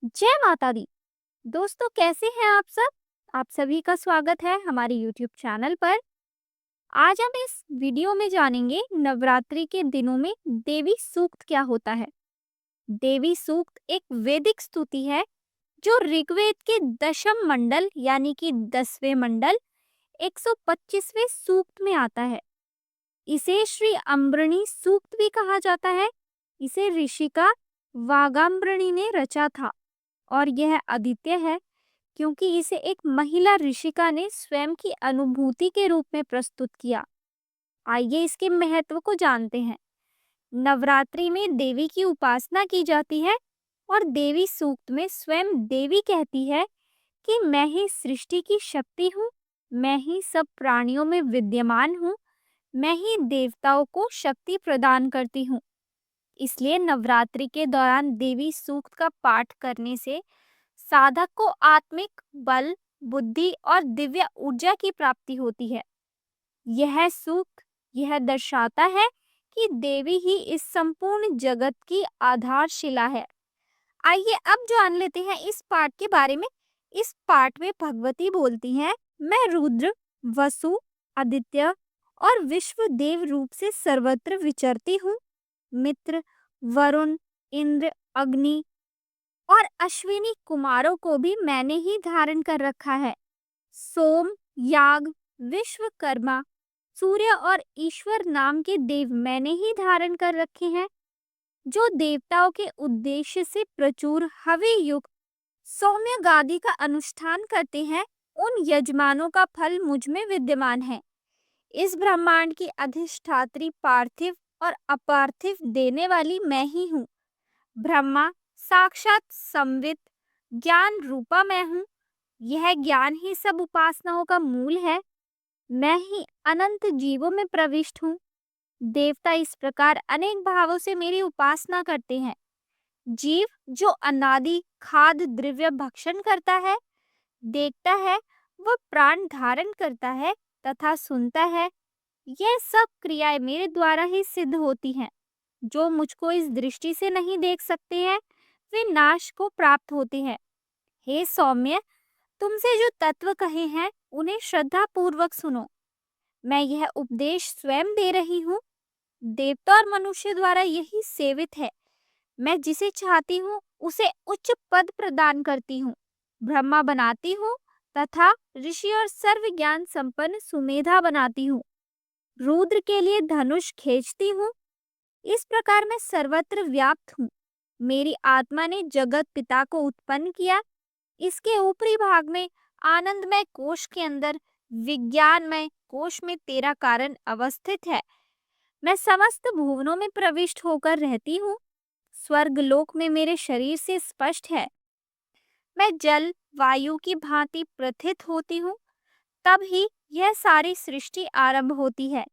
जय माता दी। दोस्तों, कैसे हैं आप सब? आप सभी का स्वागत है हमारे यूट्यूब चैनल पर। आज हम इस वीडियो में जानेंगे नवरात्रि के दिनों में देवी सूक्त क्या होता है। देवी सूक्त एक वैदिक स्तुति है जो ऋग्वेद के दशम मंडल यानी कि 10वें मंडल 125वें सूक्त में आता है। इसे श्री अम्बरणी सूक्त भी कहा जाता है। इसे ऋषिका वागाम्बरणी ने रचा था और यह अद्वितीय है क्योंकि इसे एक महिला ऋषिका ने स्वयं की अनुभूति के रूप में प्रस्तुत किया। आइए इसके महत्व को जानते हैं। नवरात्रि में देवी की उपासना की जाती है और देवी सूक्त में स्वयं देवी कहती है कि मैं ही सृष्टि की शक्ति हूँ, मैं ही सब प्राणियों में विद्यमान हूँ, मैं ही देवताओं को शक्ति प्रदान करती हूँ। इसलिए नवरात्रि के दौरान देवी सूक्त का पाठ करने से साधक को आत्मिक बल, बुद्धि और दिव्य ऊर्जा की प्राप्ति होती है। यह सूक्त यह दर्शाता है कि देवी ही इस संपूर्ण जगत की आधारशिला है। आइए अब जान लेते हैं इस पाठ के बारे में। इस पाठ में भगवती बोलती हैं, मैं रुद्र, वसु, आदित्य और विश्व देव रूप से सर्वत्र विचरती हूँ। मित्र, वरुण, इंद्र, अग्नि और अश्विनी कुमारों को भी मैंने ही धारण कर रखा है। सोम, याग, विश्वकर्मा, सूर्य और ईश्वर नाम के देव मैंने ही धारण कर रखे हैं। जो देवताओं के उद्देश्य से प्रचुर हवि युक्त सौम्य गादी का अनुष्ठान करते हैं, उन यजमानों का फल मुझ में विद्यमान है। इस ब्रह्मांड की अधिष्ठात्री पार्थिव और अपार्थिव देने वाली मैं ही हूँ। ब्रह्मा साक्षात संवित ज्ञान रूपा मैं हूँ। यह ज्ञान ही सब उपासनाओं का मूल है। मैं ही अनंत जीवों में प्रविष्ट हूँ। देवता इस प्रकार अनेक भावों से मेरी उपासना करते हैं। जीव जो अनादि खाद्य द्रव्य भक्षण करता है, देखता है, वह प्राण धारण करता है तथा सुनता है, यह सब क्रियाएं मेरे द्वारा ही सिद्ध होती हैं। जो मुझको इस दृष्टि से नहीं देख सकते हैं, वे नाश को प्राप्त होते हैं। हे सौम्य, तुमसे जो तत्व कहे हैं उन्हें श्रद्धा पूर्वक सुनो। मैं यह उपदेश स्वयं दे रही हूँ। देवता और मनुष्य द्वारा यही सेवित है। मैं जिसे चाहती हूँ उसे उच्च पद प्रदान करती हूँ, ब्रह्मा बनाती हूँ तथा ऋषि और सर्व ज्ञान संपन्न सुमेधा बनाती हूँ। रुद्र के लिए धनुष खींचती हूँ। इस प्रकार मैं सर्वत्र व्याप्त हूँ। मेरी आत्मा ने जगत पिता को उत्पन्न किया। इसके ऊपरी भाग में आनंदमय कोश के अंदर विज्ञानमय कोश में तेरा कारण अवस्थित है। मैं समस्त भुवनों में प्रविष्ट होकर रहती हूँ। स्वर्ग लोक में मेरे शरीर से स्पष्ट है। मैं जल वायु की भांति प्रथित होती हूँ, तब ही यह सारी सृष्टि आरंभ होती है।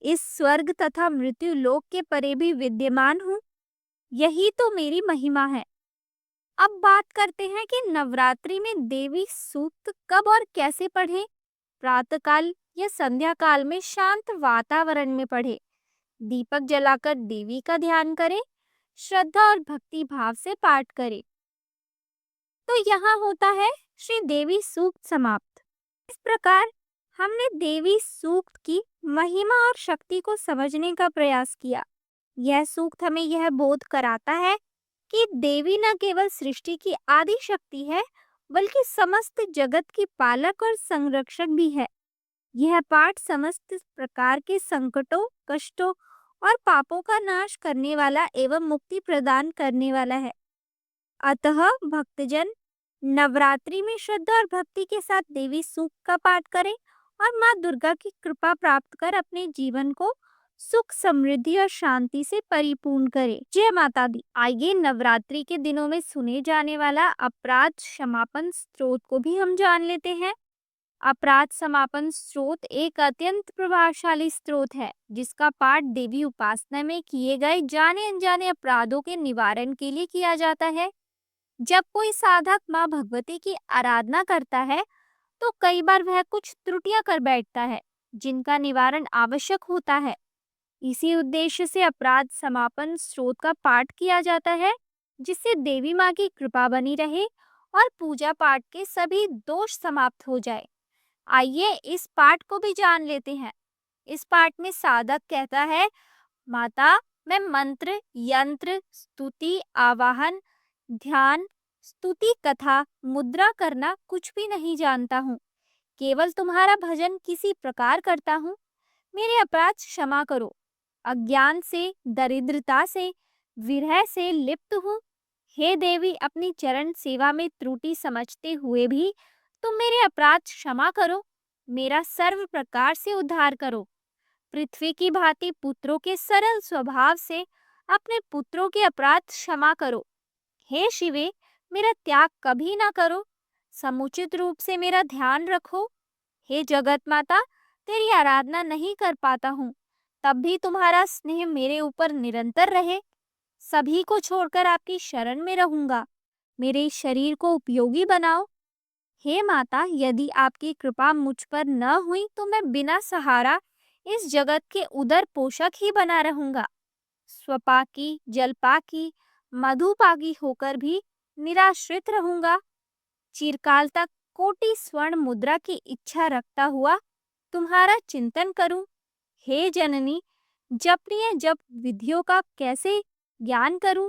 इस स्वर्ग तथा मृत्यु लोक के परे भी विद्यमान हूँ। यही तो मेरी महिमा है। अब बात करते हैं कि नवरात्रि में देवी सूक्त कब और कैसे पढ़ें। प्रातःकाल या संध्या काल में शांत वातावरण में पढ़े। दीपक जलाकर देवी का ध्यान करें। श्रद्धा और भक्ति भाव से पाठ करें। तो यहाँ होता है श्री देवी सूक्त समाप्त। इस प्रकार हमने देवी सूक्त की महिमा और शक्ति को समझने का प्रयास किया। यह सूक्त हमें यह बोध कराता है कि देवी न केवल सृष्टि की आदि शक्ति है, बल्कि समस्त जगत की पालक और संरक्षक भी है। यह पाठ समस्त प्रकार के संकटों, कष्टों और पापों का नाश करने वाला एवं मुक्ति प्रदान करने वाला है। अतः भक्तजन नवरात्रि में श्रद्धा और भक्ति के साथ देवी सूक्त का पाठ करें और माँ दुर्गा की कृपा प्राप्त कर अपने जीवन को सुख, समृद्धि और शांति से परिपूर्ण करें। जय माता दी। आइए नवरात्रि के दिनों में सुने जाने वाला अपराध क्षमापन स्तोत्र को भी हम जान लेते हैं। अपराध समापन स्तोत्र एक अत्यंत प्रभावशाली स्तोत्र है जिसका पाठ देवी उपासना में किए गए जाने अनजाने अपराधों के निवारण के लिए किया जाता है। जब कोई साधक माँ भगवती की आराधना करता है तो कई बार वह कुछ त्रुटियां कर बैठता है जिनका निवारण आवश्यक होता है। इसी उद्देश्य से अपराध समापन स्तोत्र का पाठ किया जाता है। जिससे देवी माँ की कृपा बनी रहे और पूजा पाठ के सभी दोष समाप्त हो जाए। आइए इस पाठ को भी जान लेते हैं। इस पाठ में साधक कहता है, माता, मैं मंत्र, यंत्र, स्तुति, आवाहन, ध्यान, स्तुति, कथा, मुद्रा करना कुछ भी नहीं जानता हूँ। केवल तुम्हारा भजन किसी प्रकार करता हूँ। मेरे अपराध क्षमा करो। अज्ञान से, दरिद्रता से, विरह से लिप्त हूँ। हे देवी, अपनी चरण सेवा में त्रुटि समझते हुए भी तुम मेरे अपराध क्षमा करो। मेरा सर्व प्रकार से उद्धार करो। पृथ्वी की भांति पुत्रों के सरल स्वभाव से अपने पुत्रों के अपराध क्षमा करो। हे शिवे, मेरा त्याग कभी ना करो। समुचित रूप से मेरा ध्यान रखो। हे जगत माता, तेरी आराधना नहीं कर पाता हूँ, तब भी तुम्हारा स्नेह मेरे ऊपर निरंतर रहे। सभी को छोड़कर आपकी शरण में रहूंगा। मेरे इस शरीर को उपयोगी बनाओ। हे माता, यदि आपकी कृपा मुझ पर न हुई तो मैं बिना सहारा इस जगत के उदर पोषक ही बना रहूंगा। स्वपाकी, जलपाकी, मधुपाकी होकर भी निराश्रित रहूंगा। चिरकाल तक कोटि स्वर्ण मुद्रा की इच्छा रखता हुआ तुम्हारा चिंतन करूं। हे जननी, जपनीय जप विधियों का कैसे ज्ञान करूं।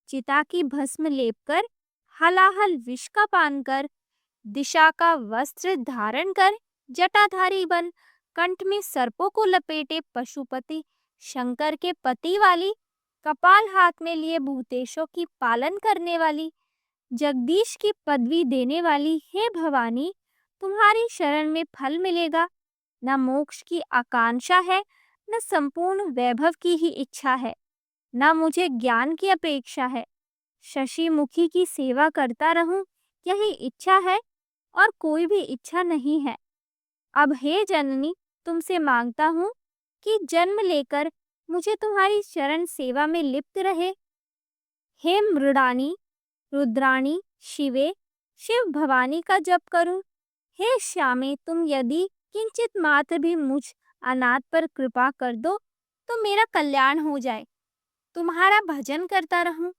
चिता की भस्म लेपकर, हलाहल विष का पान कर, दिशा का वस्त्र धारण कर, जटाधारी बन, कंठ में सर्पों को लपेटे पशुपति शंकर के पति वाली, कपाल हाथ में लिए भूतेशों की पालन करने वाली, जगदीश की पदवी देने वाली, हे भवानी, तुम्हारी शरण में फल मिलेगा। न मोक्ष की आकांक्षा है, न संपूर्ण वैभव की ही इच्छा है, न मुझे ज्ञान की अपेक्षा है। शशि मुखी की सेवा करता रहूं, यही इच्छा है और कोई भी इच्छा नहीं है। अब हे जननी, तुमसे मांगता हूँ कि जन्म लेकर मुझे तुम्हारी शरण सेवा में लिप्त रहे। हे मृडानी, रुद्राणी, शिवे, शिव भवानी का जप करूं। हे श्यामे, तुम यदि किंचित मात्र भी मुझ अनाथ पर कृपा कर दो तो मेरा कल्याण हो जाए। तुम्हारा भजन करता रहूं।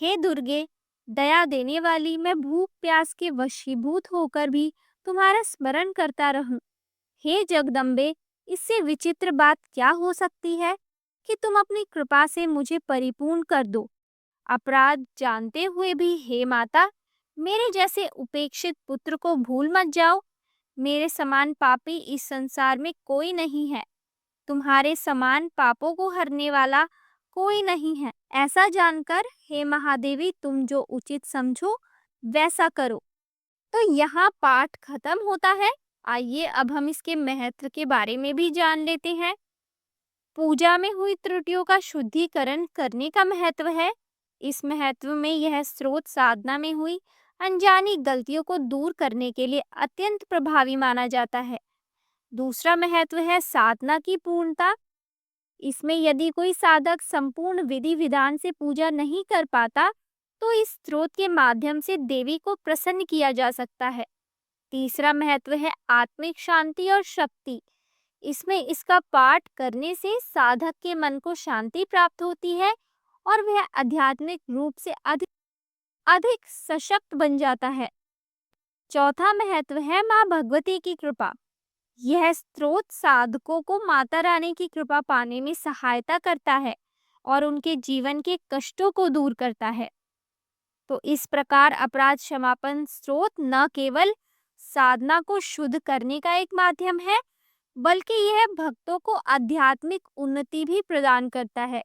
हे दुर्गे, दया देने वाली, मैं भूख प्यास के वशीभूत होकर भी तुम्हारा स्मरण करता रहूं। हे जगदम्बे, इससे विचित्र बात क्या हो सकती है कि तुम अपनी कृपा से मुझे परिपूर्ण कर दो। अपराध जानते हुए भी हे माता, मेरे जैसे उपेक्षित पुत्र को भूल मत जाओ। मेरे समान पापी इस संसार में कोई नहीं है। तुम्हारे समान पापों को हरने वाला कोई नहीं है। ऐसा जानकर हे महादेवी, तुम जो उचित समझो वैसा करो। तो यहाँ पाठ खत्म होता है। आइए अब हम इसके महत्व के बारे में भी जान लेते हैं। पूजा में हुई त्रुटियों का शुद्धिकरण करने का महत्व है। इस महत्व में यह स्रोत साधना में हुई अनजानी गलतियों को दूर करने के लिए अत्यंत प्रभावी माना जाता है। दूसरा महत्व है साधना की पूर्णता। इसमें यदि कोई साधक संपूर्ण विधि विधान से पूजा नहीं कर पाता तो इस स्रोत के माध्यम से देवी को प्रसन्न किया जा सकता है। तीसरा महत्व है आत्मिक शांति और शक्ति। इसमें इसका पाठ करने से साधक के मन को शांति प्राप्त होती है और वह आध्यात्मिक रूप से अधिक अधिक सशक्त बन जाता है। चौथा महत्व है माँ भगवती की कृपा। यह स्रोत साधकों को माता रानी की कृपा पाने में सहायता करता है और उनके जीवन के कष्टों को दूर करता है। तो इस प्रकार अपराध क्षमापन स्रोत न केवल साधना को शुद्ध करने का एक माध्यम है, बल्कि यह भक्तों को आध्यात्मिक उन्नति भी प्रदान करता है।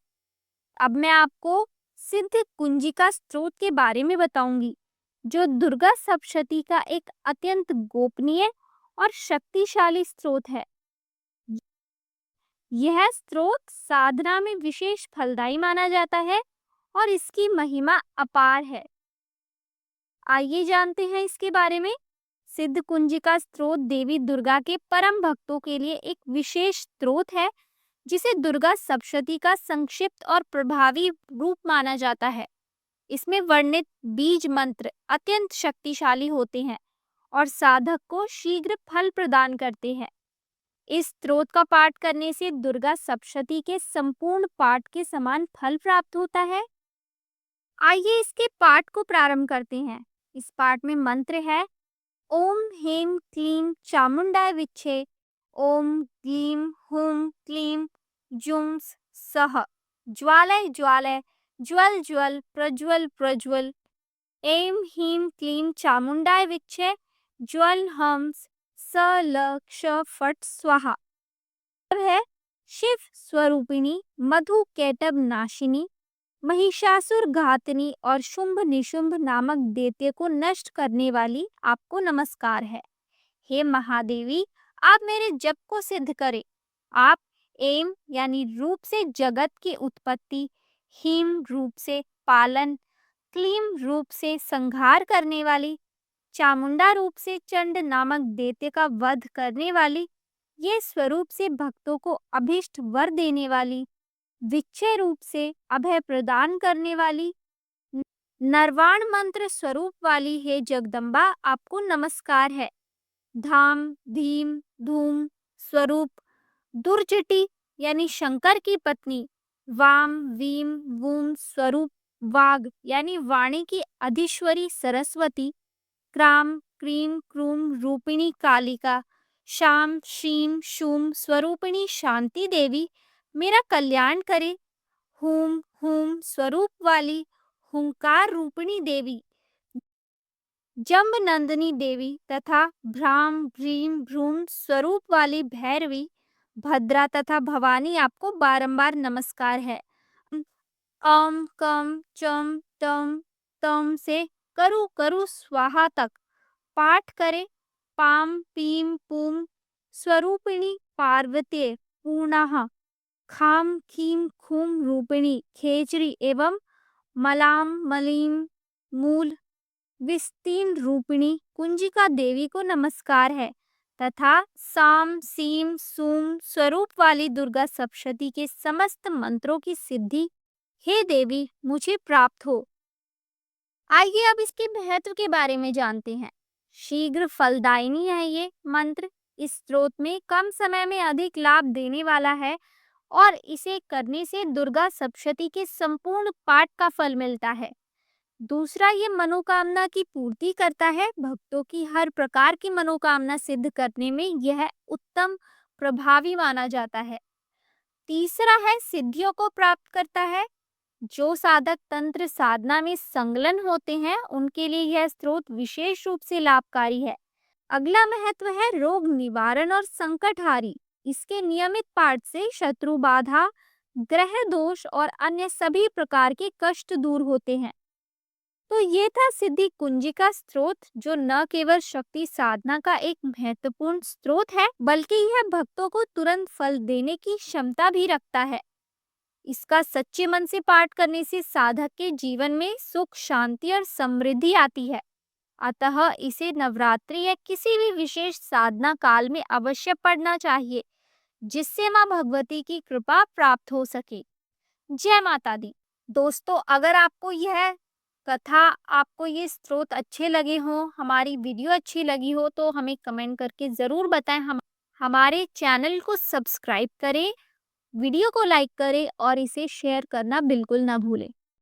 अब मैं आपको सिद्ध कुंजिका स्रोत के बारे में बताऊंगी, जो दुर्गा सप्तशती का एक अत्यंत गोपनीय और शक्तिशाली स्रोत है। यह स्रोत साधना में विशेष फलदायी माना जाता है और इसकी महिमा अपार है। आइए जानते हैं इसके बारे में। सिद्ध कुंजिका स्रोत देवी दुर्गा के परम भक्तों के लिए एक विशेष स्रोत है, जिसे दुर्गा सप्तशती का संक्षिप्त और प्रभावी रूप माना जाता है। इसमें वर्णित बीज मंत्र अत्यंत शक्तिशाली होते हैं और साधक को शीघ्र फल प्रदान करते हैं। इस स्रोत का पाठ करने से दुर्गा सप्तशती के संपूर्ण पाठ के समान फल प्राप्त होता है। आइए इसके पाठ को प्रारंभ करते हैं। इस पाठ में मंत्र है ओम ह्रीं क्लीं चामुंडाय विच्चे, ओम ग्लीं हुं क्लीं जुं सः, ज्वालय ज्वालय ज्वल ज्वल प्रज्वल प्रज्वल, ऐं ह्रीं क्लीं चामुंडाय विच्चे, ज्वल हंस स ल क्ष फट स्वाहा। है शिव स्वरूपिणी, मधु कैटभ नाशिनी, महिषासुर घातनी और शुंभ निशुंभ नामक दैत्य को नष्ट करने वाली आपको नमस्कार है। हे महादेवी, आप मेरे जप को सिद्ध करें। आप एम यानी रूप से जगत की उत्पत्ति, हीम रूप से पालन, क्लीम रूप से संहार करने वाली, चामुंडा रूप से चंड नामक दैत्य का वध करने वाली, ये स्वरूप से भक्तों को अभिष्ट वर देने वाली, विच्छय रूप से अभय प्रदान करने वाली, नरवाण मंत्र स्वरूप वाली हे जगदम्बा, आपको नमस्कार है। धाम धीम धूम स्वरूप, दुर्जटी यानी शंकर की पत्नी, वाम वीम वूम स्वरूप, वाग यानी वाणी की अधीश्वरी सरस्वती, क्राम क्रीम क्रूम रूपिणी कालिका, शाम शीम शूम स्वरूपिणी शांति देवी, मेरा कल्याण करे। हुम हुम स्वरूप वाली हुंकार रूपिणी देवी, जम्ब नंदिनी देवी तथा भ्राम भ्रीम भ्रूम स्वरूप वाली भैरवी, भद्रा तथा भवानी, आपको बारंबार नमस्कार है। अम कम चम तम तम से करु करु स्वाहा तक पाठ करें। पाम पीम पूम स्वरूपिणी पार्वती पूर्णः, खाम खीम खूम रूपिणी खेचरी एवं मलाम मलीम मूल विस्तीर्ण रूपिणी कुंजिका देवी को नमस्कार है तथा साम सीम सूम स्वरूप वाली दुर्गा सप्तशती के समस्त मंत्रों की सिद्धि हे देवी मुझे प्राप्त हो। आइए अब इसके महत्व के बारे में जानते हैं। शीघ्र फलदायिनी है ये मंत्र, इस स्त्रोत में कम समय में अधिक लाभ देने वाला है और इसे करने से दुर्गा सप्तशती के संपूर्ण पाठ का फल मिलता है। दूसरा, ये मनोकामना की पूर्ति करता है। भक्तों की हर प्रकार की मनोकामना सिद्ध करने में यह उत्तम प्रभावी माना जाता है। तीसरा है सिद्धियों को प्राप्त करता है। जो साधक तंत्र साधना में संलग्न होते हैं उनके लिए यह स्त्रोत विशेष रूप से लाभकारी है। अगला महत्व है रोग निवारण और संकटहारी। इसके नियमित पाठ से शत्रु बाधा, ग्रह दोष और अन्य सभी प्रकार के कष्ट दूर होते हैं। तो ये था सिद्धि कुंजिका स्त्रोत, जो न केवल शक्ति साधना का एक महत्वपूर्ण स्त्रोत है बल्कि यह भक्तों को तुरंत फल देने की क्षमता भी रखता है। इसका सच्चे मन से पाठ करने से साधक के जीवन में सुख, शांति और समृद्धि आती है। अतः इसे नवरात्रि या किसी भी विशेष साधना काल में अवश्य पढ़ना चाहिए, जिससे मां भगवती की कृपा प्राप्त हो सके। जय माता दी। दोस्तों, अगर आपको यह कथा, आपको ये स्त्रोत अच्छे लगे हो, हमारी वीडियो अच्छी लगी हो तो हमें कमेंट करके जरूर बताएं। हमारे चैनल को सब्सक्राइब करें, वीडियो को लाइक करें और इसे शेयर करना बिल्कुल ना भूलें।